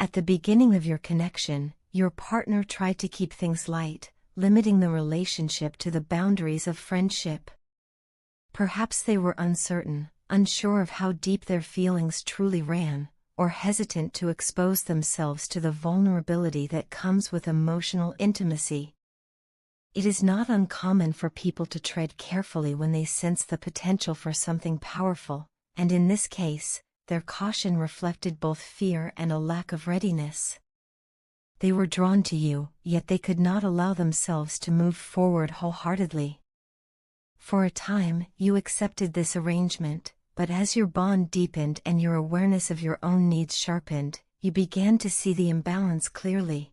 At the beginning of your connection, your partner tried to keep things light, limiting the relationship to the boundaries of friendship. Perhaps they were uncertain, unsure of how deep their feelings truly ran, or hesitant to expose themselves to the vulnerability that comes with emotional intimacy. It is not uncommon for people to tread carefully when they sense the potential for something powerful, and in this case, their caution reflected both fear and a lack of readiness. They were drawn to you, yet they could not allow themselves to move forward wholeheartedly. For a time, you accepted this arrangement, but as your bond deepened and your awareness of your own needs sharpened, you began to see the imbalance clearly.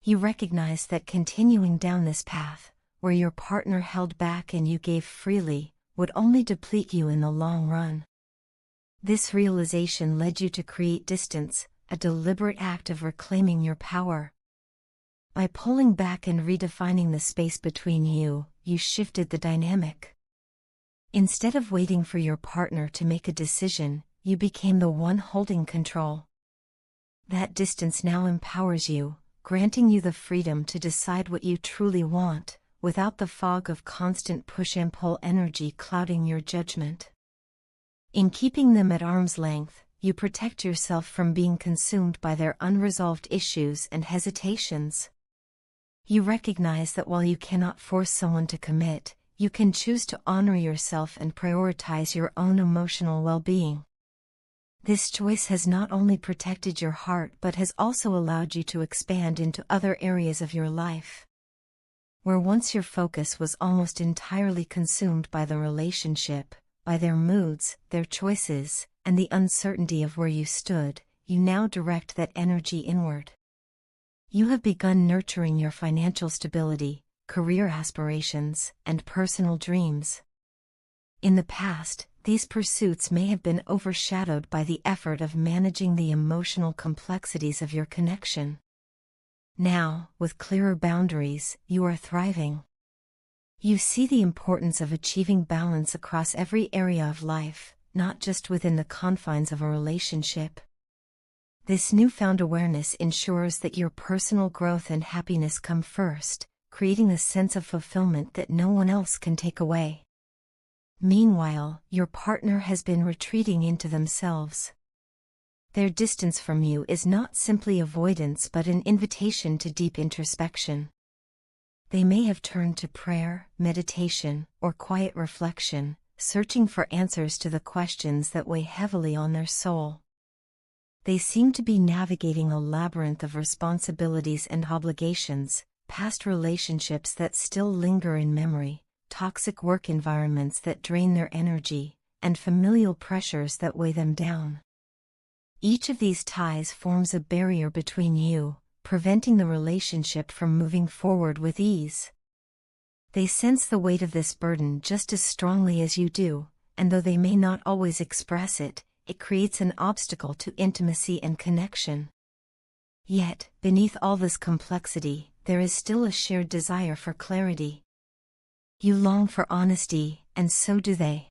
You recognized that continuing down this path, where your partner held back and you gave freely, would only deplete you in the long run. This realization led you to create distance, a deliberate act of reclaiming your power. By pulling back and redefining the space between you, you shifted the dynamic. Instead of waiting for your partner to make a decision, you became the one holding control. That distance now empowers you, granting you the freedom to decide what you truly want, without the fog of constant push and pull energy clouding your judgment. In keeping them at arm's length, you protect yourself from being consumed by their unresolved issues and hesitations. You recognize that while you cannot force someone to commit, you can choose to honor yourself and prioritize your own emotional well-being. This choice has not only protected your heart but has also allowed you to expand into other areas of your life. Where once your focus was almost entirely consumed by the relationship, by their moods, their choices, and the uncertainty of where you stood, you now direct that energy inward. You have begun nurturing your financial stability, career aspirations, and personal dreams. In the past, these pursuits may have been overshadowed by the effort of managing the emotional complexities of your connection. Now, with clearer boundaries, you are thriving. You see the importance of achieving balance across every area of life, not just within the confines of a relationship. This newfound awareness ensures that your personal growth and happiness come first, creating a sense of fulfillment that no one else can take away. Meanwhile, your partner has been retreating into themselves. Their distance from you is not simply avoidance but an invitation to deep introspection. They may have turned to prayer, meditation, or quiet reflection, searching for answers to the questions that weigh heavily on their soul. They seem to be navigating a labyrinth of responsibilities and obligations, past relationships that still linger in memory, toxic work environments that drain their energy, and familial pressures that weigh them down. Each of these ties forms a barrier between you, preventing the relationship from moving forward with ease. They sense the weight of this burden just as strongly as you do, and though they may not always express it, it creates an obstacle to intimacy and connection. Yet, beneath all this complexity, there is still a shared desire for clarity. You long for honesty, and so do they.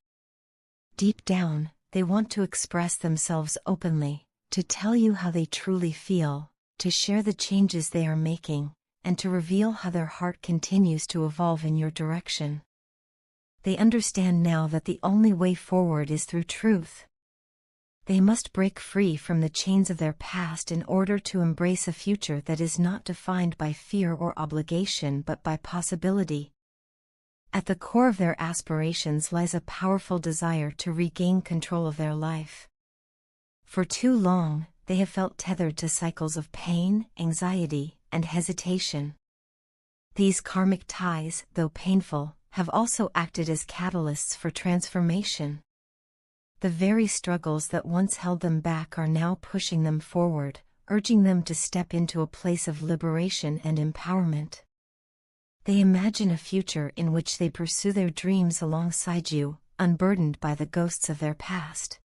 Deep down, they want to express themselves openly, to tell you how they truly feel, to share the changes they are making, and to reveal how their heart continues to evolve in your direction. They understand now that the only way forward is through truth. They must break free from the chains of their past in order to embrace a future that is not defined by fear or obligation but by possibility. At the core of their aspirations lies a powerful desire to regain control of their life. For too long, they have felt tethered to cycles of pain, anxiety, and hesitation. These karmic ties, though painful, have also acted as catalysts for transformation. The very struggles that once held them back are now pushing them forward, urging them to step into a place of liberation and empowerment. They imagine a future in which they pursue their dreams alongside you, unburdened by the ghosts of their past.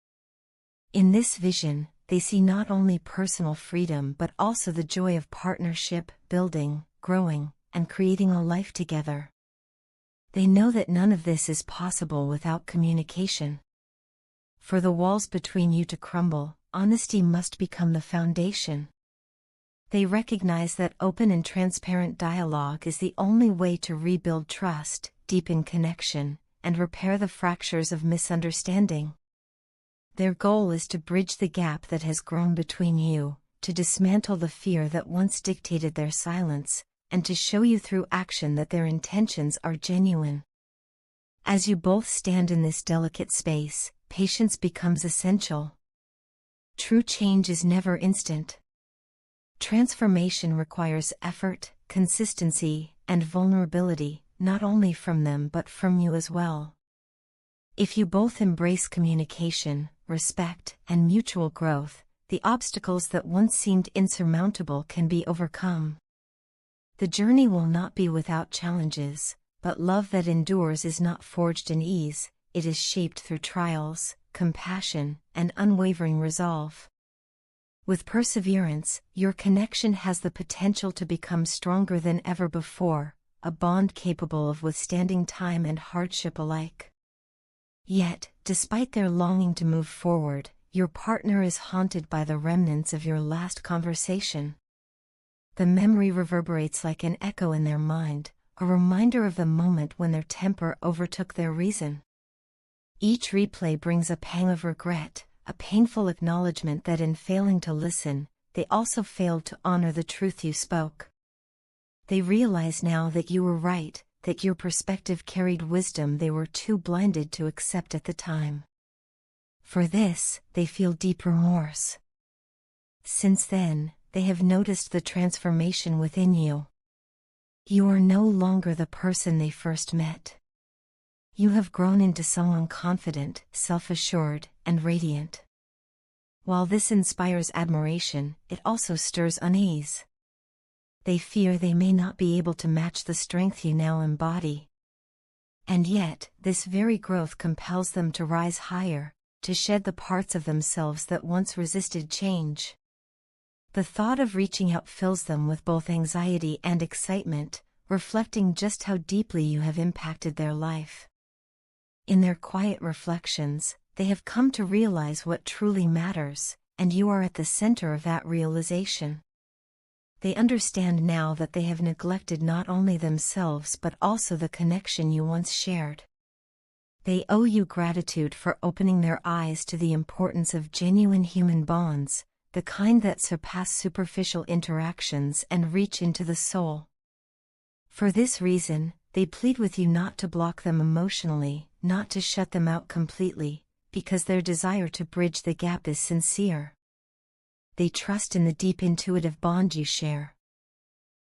In this vision, they see not only personal freedom but also the joy of partnership, building, growing, and creating a life together. They know that none of this is possible without communication. For the walls between you to crumble, honesty must become the foundation. They recognize that open and transparent dialogue is the only way to rebuild trust, deepen connection, and repair the fractures of misunderstanding. Their goal is to bridge the gap that has grown between you, to dismantle the fear that once dictated their silence, and to show you through action that their intentions are genuine. As you both stand in this delicate space, patience becomes essential. True change is never instant. Transformation requires effort, consistency, and vulnerability, not only from them but from you as well. If you both embrace communication, respect, and mutual growth, the obstacles that once seemed insurmountable can be overcome. The journey will not be without challenges, but love that endures is not forged in ease, it is shaped through trials, compassion, and unwavering resolve. With perseverance, your connection has the potential to become stronger than ever before, a bond capable of withstanding time and hardship alike. Yet, despite their longing to move forward, your partner is haunted by the remnants of your last conversation. The memory reverberates like an echo in their mind, a reminder of the moment when their temper overtook their reason. Each replay brings a pang of regret, a painful acknowledgement that in failing to listen, they also failed to honor the truth you spoke. They realize now that you were right, that your perspective carried wisdom they were too blinded to accept at the time. For this, they feel deep remorse. Since then, they have noticed the transformation within you. You are no longer the person they first met. You have grown into someone confident, self-assured, and radiant. While this inspires admiration, it also stirs unease. They fear they may not be able to match the strength you now embody. And yet, this very growth compels them to rise higher, to shed the parts of themselves that once resisted change. The thought of reaching out fills them with both anxiety and excitement, reflecting just how deeply you have impacted their life. In their quiet reflections, they have come to realize what truly matters, and you are at the center of that realization. They understand now that they have neglected not only themselves but also the connection you once shared. They owe you gratitude for opening their eyes to the importance of genuine human bonds, the kind that surpass superficial interactions and reach into the soul. For this reason, they plead with you not to block them emotionally, not to shut them out completely, because their desire to bridge the gap is sincere. They trust in the deep intuitive bond you share.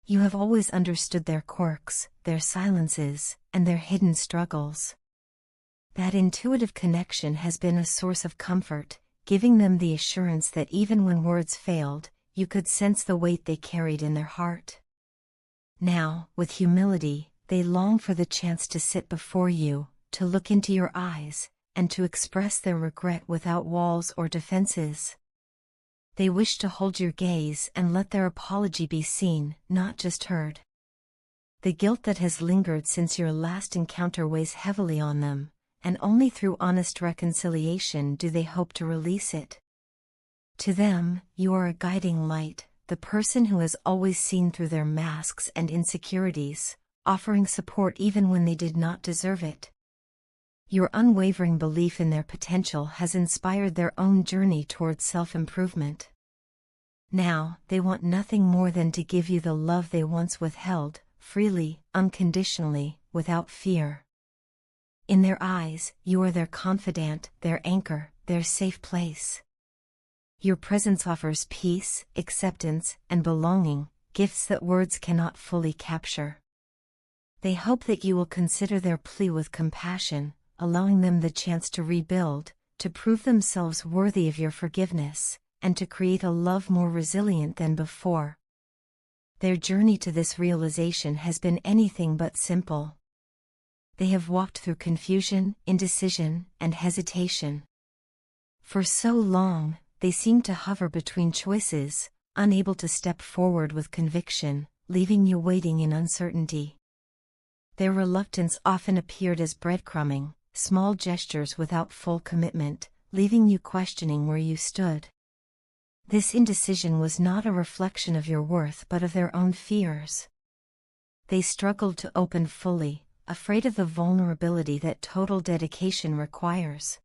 You have always understood their quirks, their silences, and their hidden struggles. That intuitive connection has been a source of comfort, giving them the assurance that even when words failed, you could sense the weight they carried in their heart. Now, with humility, they long for the chance to sit before you, to look into your eyes, and to express their regret without walls or defenses. They wish to hold your gaze and let their apology be seen, not just heard. The guilt that has lingered since your last encounter weighs heavily on them, and only through honest reconciliation do they hope to release it. To them, you are a guiding light, the person who has always seen through their masks and insecurities, offering support even when they did not deserve it. Your unwavering belief in their potential has inspired their own journey towards self-improvement. Now, they want nothing more than to give you the love they once withheld, freely, unconditionally, without fear. In their eyes, you are their confidant, their anchor, their safe place. Your presence offers peace, acceptance, and belonging, gifts that words cannot fully capture. They hope that you will consider their plea with compassion, allowing them the chance to rebuild, to prove themselves worthy of your forgiveness, and to create a love more resilient than before. Their journey to this realization has been anything but simple. They have walked through confusion, indecision, and hesitation. For so long, they seemed to hover between choices, unable to step forward with conviction, leaving you waiting in uncertainty. Their reluctance often appeared as breadcrumbing, small gestures without full commitment, leaving you questioning where you stood. This indecision was not a reflection of your worth but of their own fears. They struggled to open fully, afraid of the vulnerability that total dedication requires.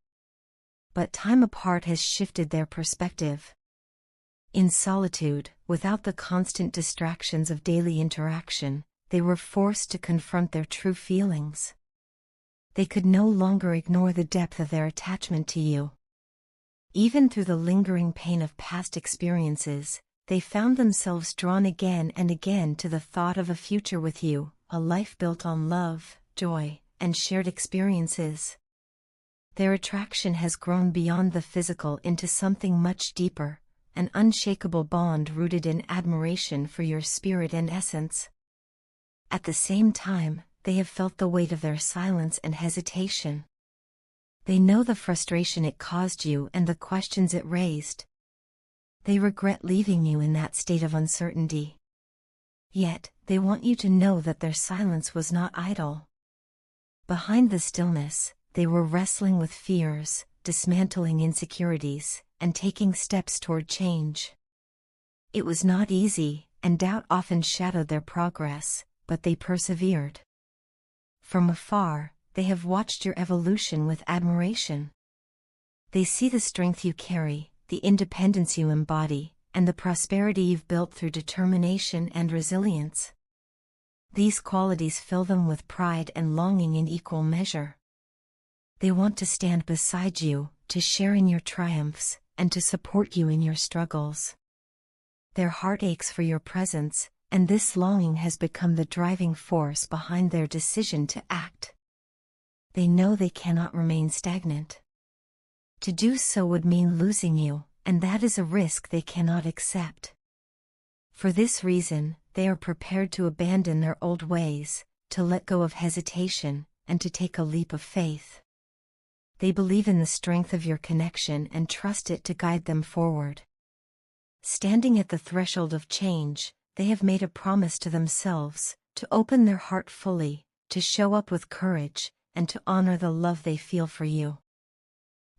But time apart has shifted their perspective. In solitude, without the constant distractions of daily interaction, they were forced to confront their true feelings. They could no longer ignore the depth of their attachment to you. Even through the lingering pain of past experiences, they found themselves drawn again and again to the thought of a future with you, a life built on love, joy, and shared experiences. Their attraction has grown beyond the physical into something much deeper, an unshakable bond rooted in admiration for your spirit and essence. At the same time, they have felt the weight of their silence and hesitation. They know the frustration it caused you and the questions it raised. They regret leaving you in that state of uncertainty. Yet, they want you to know that their silence was not idle. Behind the stillness, they were wrestling with fears, dismantling insecurities, and taking steps toward change. It was not easy, and doubt often shadowed their progress, but they persevered. From afar, they have watched your evolution with admiration. They see the strength you carry, the independence you embody, and the prosperity you've built through determination and resilience. These qualities fill them with pride and longing in equal measure. They want to stand beside you, to share in your triumphs, and to support you in your struggles. Their heart aches for your presence, and this longing has become the driving force behind their decision to act. They know they cannot remain stagnant. To do so would mean losing you, and that is a risk they cannot accept. For this reason, they are prepared to abandon their old ways, to let go of hesitation, and to take a leap of faith. They believe in the strength of your connection and trust it to guide them forward. Standing at the threshold of change, they have made a promise to themselves, to open their heart fully, to show up with courage, and to honor the love they feel for you.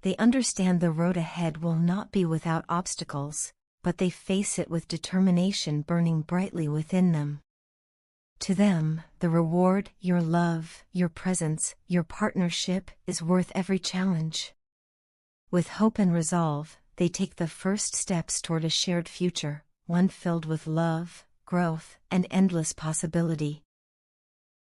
They understand the road ahead will not be without obstacles, but they face it with determination burning brightly within them. To them, the reward, your love, your presence, your partnership, is worth every challenge. With hope and resolve, they take the first steps toward a shared future, one filled with love, growth, and endless possibility.